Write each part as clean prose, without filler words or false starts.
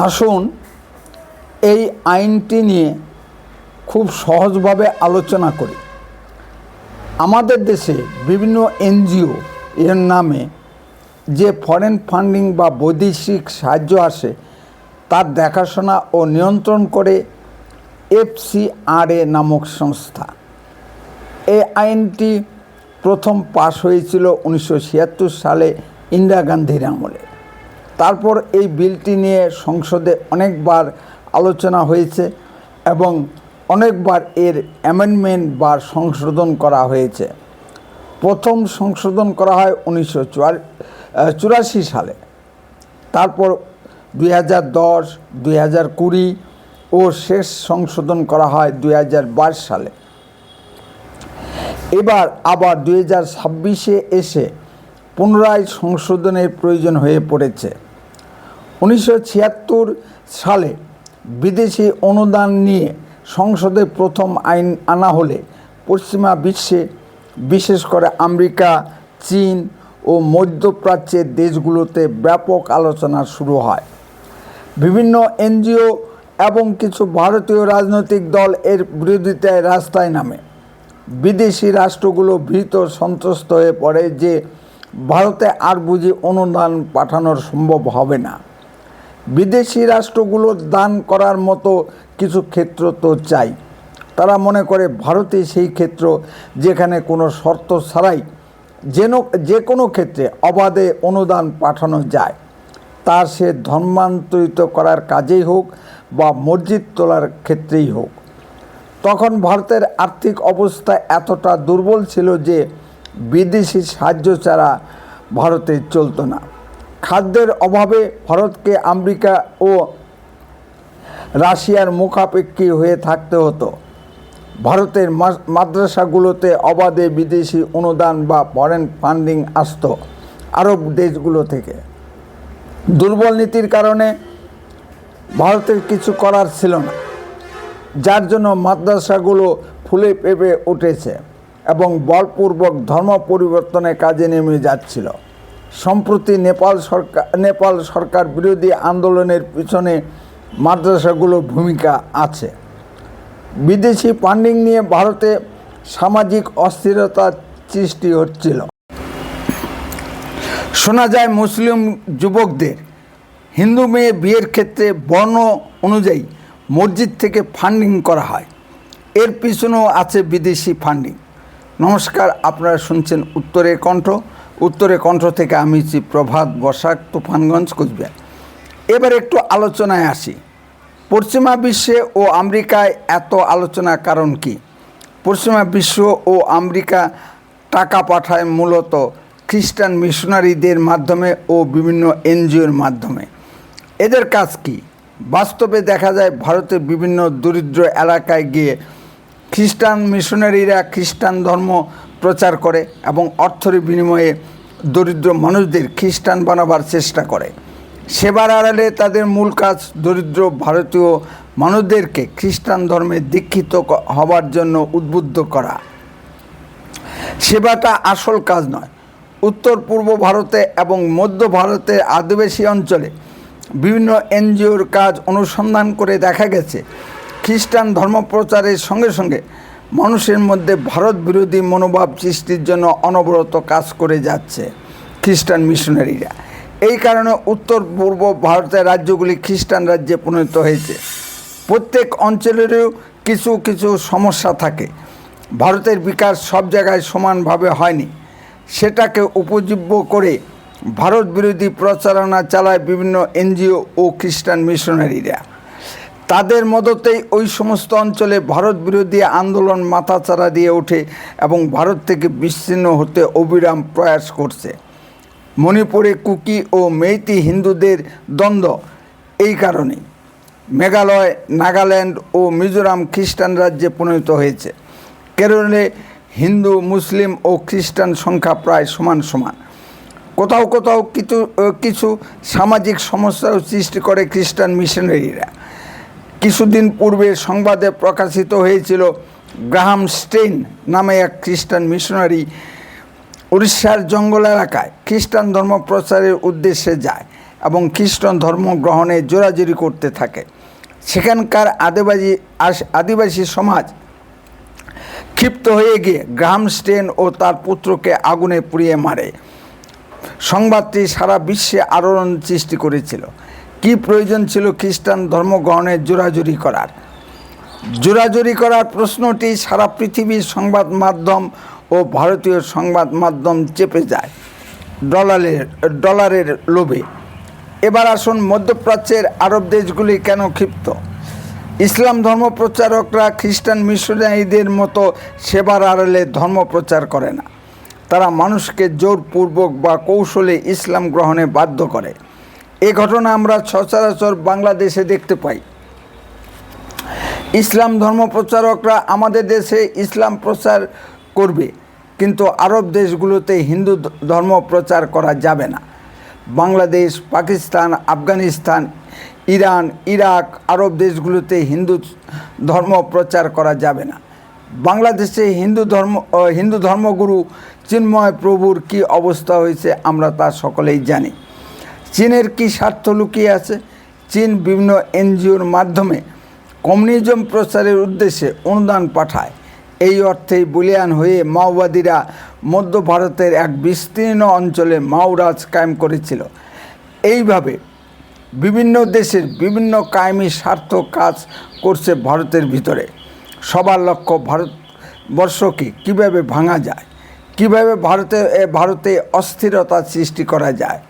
আসুন এই আইনটি নিয়ে খুব সহজভাবে আলোচনা করি। আমাদের দেশে বিভিন্ন এনজিও এর নামে যে ফরেন ফান্ডিং বা বৈদেশিক সাহায্য আসে তার দেখাশোনা ও নিয়ন্ত্রণ করে FCRA নামক সংস্থা। এই আইনটি প্রথম পাশ হয়েছিল 1976 সালে ইন্দিরা গান্ধীর আমলে। তারপর এই বিলটি নিয়ে সংসদে অনেকবার আলোচনা হয়েছে এবং অনেকবার এর অ্যামেন্ডমেন্ট বা সংশোধন করা হয়েছে। প্রথম সংশোধন করা হয় 1984 সালে, তারপর 2010, 2020 ও শেষ সংশোধন করা হয় 2022 সালে। এবার আবার 2026-এ এসে পুনরায় সংশোধনের প্রয়োজন হয়ে পড়েছে। 1976 সালে বিদেশি অনুদান নিয়ে সংসদে প্রথম আইন আনা হলে পশ্চিমা বিশ্বে, বিশেষ করে আমেরিকা, চীন ও মধ্যপ্রাচ্যের দেশগুলোতে ব্যাপক আলোচনা শুরু হয়। বিভিন্ন এনজিও এবং কিছু ভারতীয় রাজনৈতিক দল এর বিরোধিতায় রাস্তায় নামে। বিদেশি রাষ্ট্রগুলো ভীত সন্ত্রস্ত হয়ে পড়ে যে ভারতে আর বুঝি অনুদান পাঠানোর সম্ভব হবে না। বিদেশি রাষ্ট্রগুলো দান করার মতো কিছু ক্ষেত্র তো চাই। তারা মনে করে ভারতে সেই ক্ষেত্র যেখানে কোনো শর্ত ছাড়াই যে কোনো ক্ষেত্রে অবাধে অনুদান পাঠানো যায়, তা সে ধর্মান্তরিত করার কাজেই হোক বা মসজিদ তোলার ক্ষেত্রেই হোক। তখন ভারতের আর্থিক অবস্থা এতটা দুর্বল ছিল যে বিদেশি সাহায্য ছাড়া ভারতে চলত না। খাদ্যের অভাবে ভারতকে আমেরিকা ও রাশিয়ার মুখাপেক্ষী হয়ে থাকতে হতো। ভারতের মাদ্রাসাগুলোতে অবাধে বিদেশি অনুদান বা ফরেন ফান্ডিং আসতো আরব দেশগুলো থেকে। দুর্বল নীতির কারণে ভারতের কিছু করার ছিল না, যার জন্য মাদ্রাসাগুলো ফুলে ফেঁপে উঠেছে এবং বলপূর্বক ধর্ম পরিবর্তনের কাজে নেমে যাচ্ছিল। সম্প্রতি নেপাল সরকার বিরোধী আন্দোলনের পিছনে মাদ্রাসাগুলোর ভূমিকা আছে। বিদেশি ফান্ডিং নিয়ে ভারতে সামাজিক অস্থিরতা সৃষ্টি হচ্ছিল। শোনা যায় মুসলিম যুবকদের হিন্দু মেয়ে বিয়ের ক্ষেত্রে বর্ণ অনুযায়ী মসজিদ থেকে ফান্ডিং করা হয়। এর পিছনেও আছে বিদেশি ফান্ডিং। নমস্কার, আপনারা শুনছেন উত্তরের কণ্ঠ। উত্তরের কণ্ঠ থেকে আমি প্রভাত বসাক, তুফানগঞ্জ, কোচবিহার। এবার একটু আলোচনায় আসি। পশ্চিমা বিশ্বে ও আমেরিকায় এত আলোচনার কারণ কি? পশ্চিমা বিশ্ব ও আমেরিকা টাকা পাঠায় মূলত খ্রিস্টান মিশনারিদের মাধ্যমে ও বিভিন্ন এনজিওর মাধ্যমে। এদের কাজ কি? বাস্তবে দেখা যায় ভারতের বিভিন্ন দরিদ্র এলাকায় গিয়ে খ্রিস্টান মিশনারিরা খ্রিস্টান ধর্ম প্রচার করে এবং অর্থের বিনিময়ে দরিদ্র মানুষদের খ্রিস্টান বানাবার চেষ্টা করে। সেবার আড়ালে তাদের মূল কাজ দরিদ্র ভারতীয় মানুষদেরকে খ্রিস্টান ধর্মে দীক্ষিত হবার জন্য উদ্বুদ্ধ করা। সেবাটা আসল কাজ নয়। উত্তর পূর্ব ভারতে এবং মধ্য ভারতের আদিবাসী অঞ্চলে বিভিন্ন এনজিওর কাজ অনুসন্ধান করে দেখা গেছে খ্রিস্টান ধর্ম প্রচারের সঙ্গে সঙ্গে মানুষের মধ্যে ভারত বিরোধী মনোভাব সৃষ্টির জন্য অনবরত কাজ করে যাচ্ছে খ্রিস্টান মিশনারিরা। এই কারণে উত্তর পূর্ব ভারতের রাজ্যগুলি খ্রিস্টান রাজ্যে পরিণত হয়েছে। প্রত্যেক অঞ্চলেরও কিছু কিছু সমস্যা থাকে। ভারতের বিকাশ সব জায়গায় সমানভাবে হয়নি। সেটাকে উপজীব্য করে ভারত বিরোধী প্রচারণা চালায় বিভিন্ন এনজিও ও খ্রিস্টান মিশনারিরা। তাদের মদতেই ওই সমস্ত অঞ্চলে ভারত বিরোধী আন্দোলন মাথাচাড়া দিয়ে ওঠে এবং ভারত থেকে বিচ্ছিন্ন হতে অবিরাম প্রয়াস করছে। মণিপুরে কুকি ও মেইতি হিন্দুদের দ্বন্দ্ব এই কারণেই। মেঘালয়, নাগাল্যান্ড ও মিজোরাম খ্রিস্টান রাজ্যে পরিণত হয়েছে। কেরলে হিন্দু, মুসলিম ও খ্রিস্টান সংখ্যা প্রায় সমান সমান। কোথাও কোথাও কিছু সামাজিক সমস্যাও সৃষ্টি করে খ্রিস্টান মিশনারিরা। কিছুদিন পূর্বে সংবাদে প্রকাশিত হয়েছিল গ্রাহাম স্টেইন নামে এক খ্রিস্টান মিশনারি উড়িষ্যার জঙ্গল এলাকায় খ্রিস্টান ধর্ম প্রচারের উদ্দেশ্যে যায় এবং খ্রিস্টান ধর্ম গ্রহণে জোরাজুরি করতে থাকে। সেখানকার আদিবাসী সমাজ ক্ষিপ্ত হয়ে গিয়ে গ্রাহাম স্টেন ও তার পুত্রকে আগুনে পুড়িয়ে মারে। সংবাদটি সারা বিশ্বে আলোড়ন সৃষ্টি করেছিল। কি প্রয়োজন ছিল খ্রিস্টান ধর্মগ্রহণের জোরাজুরি করার প্রশ্নটি সারা পৃথিবীর সংবাদ মাধ্যম ও ভারতীয় সংবাদ মাধ্যম চেপে যায় ডলারের লোভে। এবার আসুন, মধ্যপ্রাচ্যের আরব দেশগুলি কেন ক্ষিপ্ত? ইসলাম ধর্ম প্রচারকরা খ্রিস্টান মিশনারিদের মতো সেবার আড়ালে ধর্ম প্রচার করে না। তারা মানুষকে জোরপূর্বক বা কৌশলে ইসলাম গ্রহণে বাধ্য করে। এ ঘটনা আমরা সচরাচর বাংলাদেশে দেখতে পাই। ইসলাম ধর্ম প্রচারকরা আমাদের দেশে ইসলাম প্রচার করবে, কিন্তু আরব দেশগুলোতে হিন্দু ধর্ম প্রচার করা যাবে না। বাংলাদেশ, পাকিস্তান, আফগানিস্তান, ইরান, ইরাক, আরব দেশগুলোতে হিন্দু ধর্ম প্রচার করা যাবে না। বাংলাদেশে হিন্দু ধর্মগুরু চিন্ময় প্রভুর কি অবস্থা হয়েছে আমরা তা সকলেই জানি। চীনের কি স্বার্থ লুকিয়ে আছে? চীন বিভিন্ন এনজিওর মাধ্যমে কমিউনিজম প্রচারের উদ্দেশ্যে অনুদান পাঠায়। এই অর্থেই বলীয়ান হয়ে মাওবাদীরা মধ্য ভারতের এক বিস্তীর্ণ অঞ্চলে মাওরাজ কায়েম করেছিল। এইভাবে বিভিন্ন দেশের বিভিন্ন কায়েমি স্বার্থ কাজ করছে ভারতের ভিতরে। সবার লক্ষ্য ভারতবর্ষকে কীভাবে ভাঙা যায়, কীভাবে ভারতে অস্থিরতা সৃষ্টি করা যায়।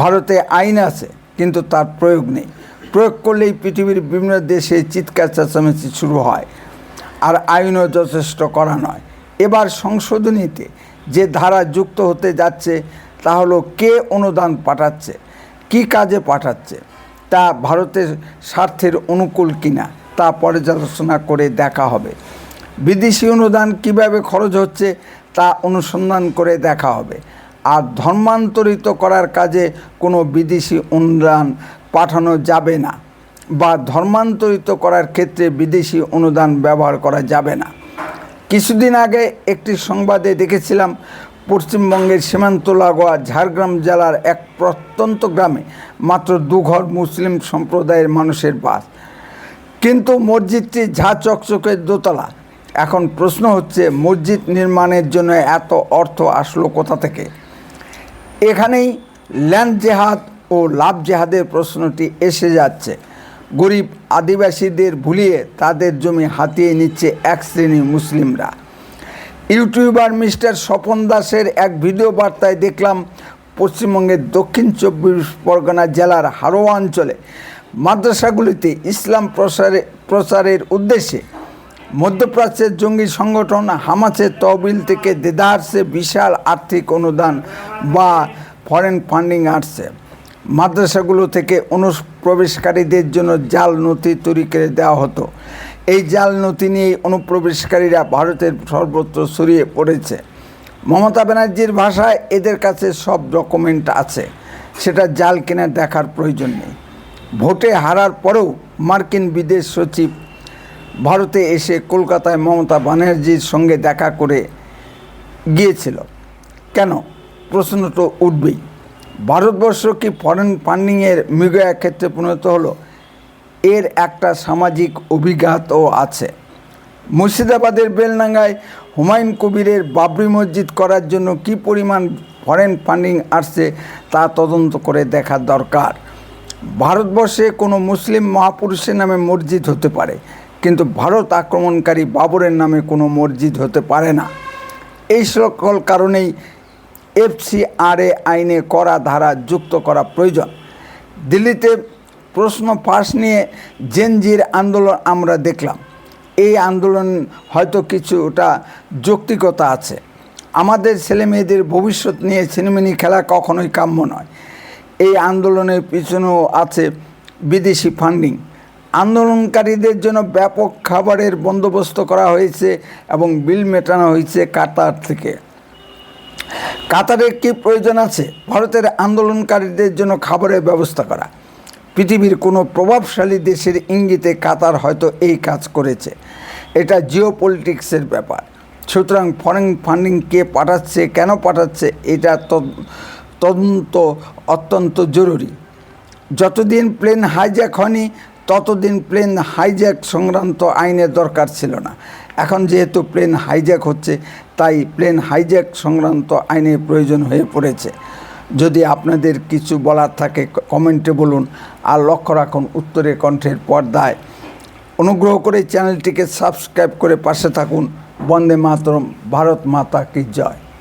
ভারতে আইন আছে, কিন্তু তার প্রয়োগ নেই। প্রয়োগ করলেই পৃথিবীর বিভিন্ন দেশে চিৎকার চেঁচামেচি শুরু হয়, আর আইনও যথেষ্ট করা নয়। এবার সংশোধনীতে যে ধারা যুক্ত হতে যাচ্ছে তা হলো কে অনুদান পাঠাচ্ছে, কি কাজে পাঠাচ্ছে, তা ভারতের স্বার্থের অনুকূল কিনা তা পর্যালোচনা করে দেখা হবে। বিদেশি অনুদান কিভাবে খরচ হচ্ছে তা অনুসন্ধান করে দেখা হবে। আর ধর্মান্তরিত করার কাজে কোনো বিদেশি অনুদান পাঠানো যাবে না, বা ধর্মান্তরিত করার ক্ষেত্রে বিদেশি অনুদান ব্যবহার করা যাবে না। কিছুদিন আগে একটি সংবাদে দেখেছিলাম, পশ্চিমবঙ্গের সীমান্ত লাগোয়া ঝাড়গ্রাম জেলার এক প্রত্যন্ত গ্রামে মাত্র 2 ঘর মুসলিম সম্প্রদায়ের মানুষের বাস, কিন্তু মসজিদটি ঝা চকচকে দোতলা। এখন প্রশ্ন হচ্ছে, মসজিদ নির্মাণের জন্য এত অর্থ আসলো কোথা থেকে? এখানেই ল্যান্ড জেহাদ ও লাভ জেহাদের প্রশ্নটি এসে যাচ্ছে। গরিব আদিবাসীদের ভুলিয়ে তাদের জমি হাতিয়ে নিচ্ছে এক শ্রেণীর মুসলিমরা। ইউটিউবার মিস্টার স্বপন দাসের এক ভিডিও বার্তায় দেখলাম, পশ্চিমবঙ্গের দক্ষিণ 24 পরগনা জেলার হারোয়া অঞ্চলে মাদ্রাসাগুলিতে ইসলাম প্রচারের উদ্দেশ্যে মধ্যপ্রাচ্যের জঙ্গি সংগঠন হামাসের তহবিল থেকে দেদারসে বিশাল আর্থিক অনুদান বা ফরেন ফান্ডিং আসছে। মাদ্রাসাগুলো থেকে অনুপ্রবেশকারীদের জন্য জাল নথি তৈরি করে দেওয়া হতো। এই জাল নথি নিয়েই অনুপ্রবেশকারীরা ভারতের সর্বত্র ছড়িয়ে পড়েছে। মমতা ব্যানার্জির ভাষায়, এদের কাছে সব ডকুমেন্ট আছে, সেটা জাল কিনা দেখার প্রয়োজন নেই। ভোটে হারার পরেও মার্কিন বিদেশ সচিব ভারতে এসে কলকাতায় মমতা ব্যানার্জির সঙ্গে দেখা করে গিয়েছিল। কেন? প্রশ্ন তো উঠবেই। ভারতবর্ষ কি ফরেন ফান্ডিংয়ের মৃগয়া ক্ষেত্রে পরিণত হলো? এর একটা সামাজিক অভিঘাতও আছে। মুর্শিদাবাদের বেলডাঙ্গায় হুমায়ুন কবিরের বাবরি মসজিদ করার জন্য কি পরিমাণ ফরেন ফান্ডিং আসছে তা তদন্ত করে দেখা দরকার। ভারতবর্ষে কোনো মুসলিম মহাপুরুষের নামে মসজিদ হতে পারে, কিন্তু ভারত আক্রমণকারী বাবরের নামে কোনো মসজিদ হতে পারে না। এই সকল কারণেই FCRA আইনে কড়া ধারা যুক্ত করা প্রয়োজন। দিল্লিতে প্রশ্ন ফাঁস নিয়ে জেনজির আন্দোলন আমরা দেখলাম। এই আন্দোলন হয়তো কিছুটা যৌক্তিকতা আছে। আমাদের ছেলেমেয়েদের ভবিষ্যৎ নিয়ে ছিনিমিনি খেলা কখনোই কাম্য নয়। এই আন্দোলনের পিছনেও আছে বিদেশি ফান্ডিং। আন্দোলনকারীদের জন্য ব্যাপক খাবারের বন্দোবস্ত করা হয়েছে এবং বিল মেটানো হয়েছে কাতার থেকে। কাতারের কি প্রয়োজন আছে ভারতের আন্দোলনকারীদের জন্য খাবারের ব্যবস্থা করা? পৃথিবীর কোনো প্রভাবশালী দেশের ইঙ্গিতে কাতার হয়তো এই কাজ করেছে। এটা জিওপলিটিক্সের ব্যাপার। সুতরাং ফরেন ফান্ডিং কে পাঠাচ্ছে, কেন পাঠাচ্ছে, এটা তদন্ত অত্যন্ত জরুরি। যতদিন প্লেন হাইজ্যাক হয়নি ততদিন প্লেন হাইজ্যাক সংক্রান্ত আইনের দরকার ছিল না। এখন যেহেতু প্লেন হাইজ্যাক হচ্ছে, তাই প্লেন হাইজ্যাক সংক্রান্ত আইনের প্রয়োজন হয়ে পড়েছে। যদি আপনাদের কিছু বলার থাকে কমেন্টে বলুন। আর লক্ষ্য রাখুন উত্তরের কণ্ঠের পর্দায়। অনুগ্রহ করে চ্যানেলটিকে সাবস্ক্রাইব করে পাশে থাকুন। বন্দে মাতরম, ভারত মাতা কি জয়।